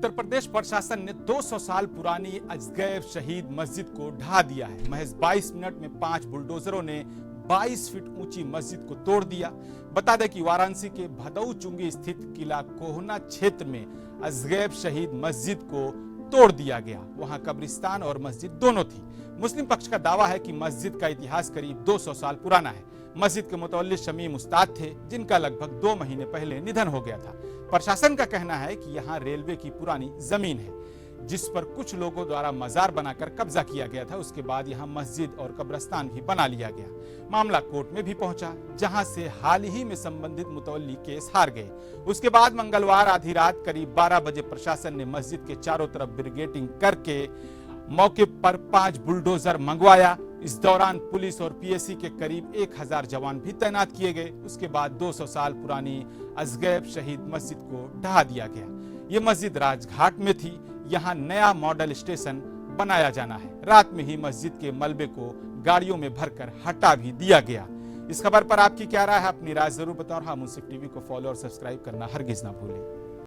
उत्तर प्रदेश प्रशासन ने 200 साल पुरानी अजगैब शहीद मस्जिद को ढा दिया है। महज 22 मिनट में 5 बुलडोजरों ने 22 फीट ऊंची मस्जिद को तोड़ दिया। बता दें कि वाराणसी के भदऊ चुंगी स्थित किला कोहना क्षेत्र में अजगैब शहीद मस्जिद को तोड़ दिया गया। वहां कब्रिस्तान और मस्जिद दोनों थी। मुस्लिम पक्ष का दावा है कि मस्जिद का इतिहास करीब 200 साल पुराना है। मस्जिद के मुतवल्ली शमीम उस्ताद थे, जिनका लगभग 2 महीने पहले निधन हो गया था। प्रशासन का कहना है कि यहाँ रेलवे की पुरानी जमीन है, जिस पर कुछ लोगों द्वारा मजार बनाकर कब्जा किया गया था। उसके बाद यहाँ मस्जिद और कब्रिस्तान भी बना लिया गया। मामला कोर्ट में भी पहुंचा, जहां से हाल ही में संबंधित मुतवल्ली केस हार गए। उसके बाद मंगलवार आधी रात करीब 12 बजे प्रशासन ने मस्जिद के चारों तरफ ब्रिगेडिंग करके मौके पर 5 बुलडोजर मंगवाया। इस दौरान पुलिस और पीएसी के करीब 1000 जवान भी तैनात किए गए। उसके बाद 200 साल पुरानी अजगैब शहीद मस्जिद को ढहा दिया गया। ये मस्जिद राजघाट में थी। यहाँ नया मॉडल स्टेशन बनाया जाना है। रात में ही मस्जिद के मलबे को गाड़ियों में भरकर हटा भी दिया गया। इस खबर पर आपकी क्या राय है? अपनी राय जरूर बताओ। हाँ, मुंसिफ टीवी को फॉलो और सब्सक्राइब करना हरगिज ना भूलें।